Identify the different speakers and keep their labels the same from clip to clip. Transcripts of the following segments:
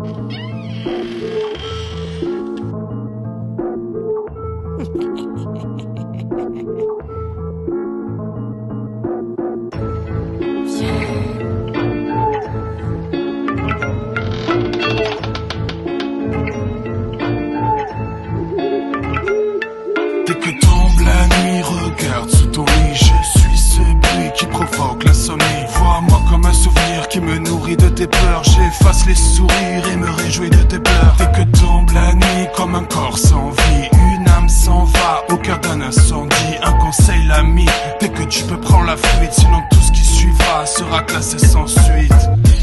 Speaker 1: Dès que tombe la nuit, regarde sous ton lit. Je suis ce bruit qui provoque l'insomnie. Vois-moi comme un souvenir qui me nourrit de tes peurs. J'efface les sourires et me réjouis de tes pleurs. Dès que tombe la nuit, comme un corps sans vie, une âme s'en va au cœur d'un incendie. Un conseil l'ami, dès que tu peux prendre la fuite, sinon tout ce qui suivra sera classé sans suite.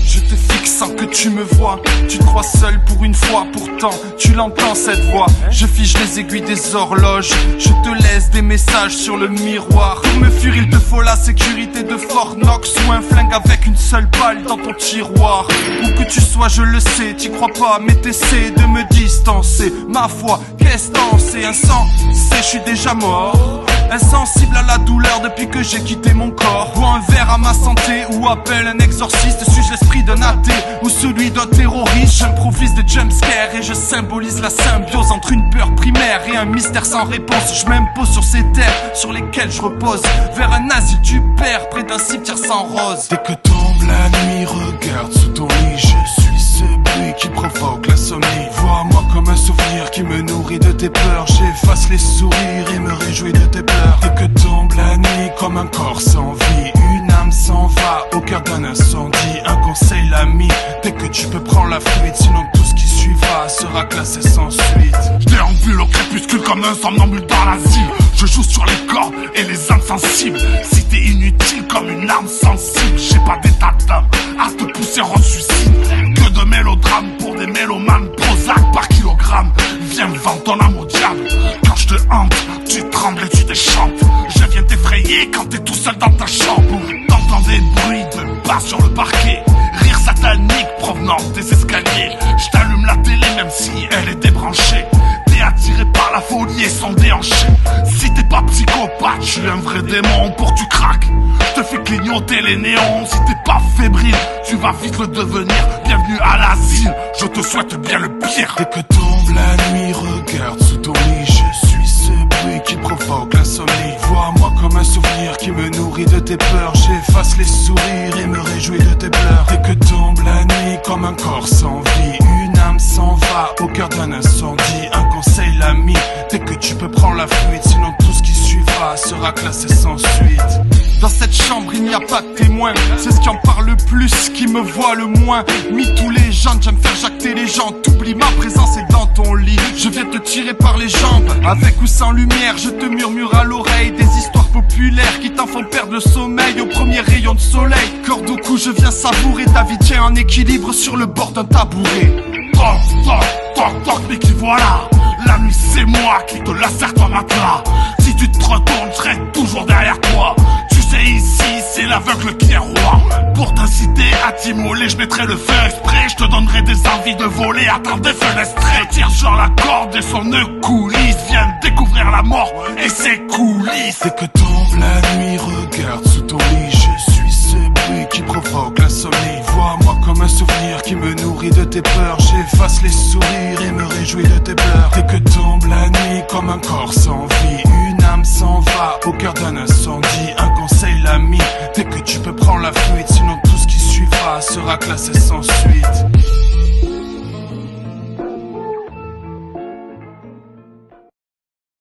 Speaker 1: Je te fixe sans que tu me vois. Tu te crois seul pour une fois, pourtant tu l'entends cette voix. Je fiche les aiguilles des horloges. Je te laisse des messages sur le miroir. Pour me fuir il te faut la sécurité de Fort Knox ou un flingue avec une seule balle dans ton tiroir. Où que tu sois je le sais, t'y crois pas mais t'essaies de me distancer. Ma foi, qu'est-ce t'en sais? Insensé, je suis déjà mort. Insensible à la douleur depuis que j'ai quitté mon corps. Bois un verre à ma santé ou appelle un exorciste. Suis-je l'esprit d'un athée ou celui d'un terroriste? J'improvise des jumpscares et je symbolise la symbiose entre une peur primaire et un mystère sans réponse. Je m'impose sur ces terres sur lesquelles je repose, vers un asile du père près d'un cimetière sans rose. Dès que tombe la nuit, regarde sous ton lit. Je suis ce bruit qui provoque l'insomnie. Vois-moi comme un souvenir qui me nourrit de tes peurs. J'efface les sourires et me réjouis de tes pleurs. Dès que tombe la nuit, comme un corps sans vie, une âme s'en va au cœur d'un incendie. Un conseil l'ami, dès que tu peux prendre la fuite, sinon tout ce qui suivra sera classé sans suite.
Speaker 2: Je déambule au crépuscule comme un somnambule dans l'asile. Je joue sur les cordes et les âmes sensibles. Si t'es inutile comme une arme sensible, j'ai pas d'état d'âme à te pousser en suicide. Que de mélodrames pour des mélomanes. Prozac par kilogramme, viens vendre ton âme au diable. Quand je te hante, tu trembles et tu déchantes. Je viens t'effrayer quand t'es tout seul dans ta chambre. T'entends des bruits de pas sur le parquet, rire satanique provenant des escaliers. Je t'allume la télé même si elle est débranchée. T'es attiré par la folie et son déhanché. Si t'es pas psychopathe, je suis un vrai démon pour tu craques. Je te fais clignoter les néons. Si t'es pas fébrile, tu vas vite le devenir. Bienvenue à l'asile, je te souhaite bien le pire.
Speaker 1: Dès que tombe la nuit, regarde sous ton lit. Je suis ce bruit qui provoque l'insomnie. Vois-moi comme un souvenir qui me nourrit de tes peurs. J'efface les sourires et me réjouis de tes pleurs. Dès que tombe la nuit, comme un corps sans vie, une âme s'en va au cœur d'un incendie. Un conseil l'ami, dès que tu peux prendre la fuite, sinon tout ce qui suivra sera classé sans suite. Dans cette chambre il n'y a pas de témoin, c'est ce qui en parle le plus, qui me voit le moins. Mis tous les gens, j'aime faire jacter les gens. T'oublies ma présence est dans ton lit. Je viens te tirer par les jambes, avec ou sans lumière. Je te murmure à l'oreille des histoires populaires qui t'en font perdre le sommeil au premier rayon de soleil. Corde au cou, je viens savourer ta vie, tiens en équilibre sur le bord d'un tabouret.
Speaker 2: Toc, toc, toc, toc, mais qui voilà? La nuit c'est moi qui te lacère ton matelas. Si tu te retournes, je serai toujours derrière toi. Tu sais ici, c'est l'aveugle qui est roi. Pour t'inciter à t'immoler, je mettrai le feu exprès. Je te donnerai des envies de voler à travers des fenestrés. Je tire sur la corde et son nœud coulisse. Viens découvrir la mort et ses coulisses.
Speaker 1: Dès que tombe la nuit, regarde sous ton lit. Je suis ce bruit qui provoque l'insomnie. Vois-moi comme un souvenir qui me nourrit de tes peurs. J'efface les sourires et me réjouis de tes pleurs. Dès que tombe la nuit, comme un corps sans vie, une âme s'en va au cœur d'un incendie. Un conseil l'ami, dès que tu peux prendre la fuite, sinon tout ce qui suivra sera classé sans suite.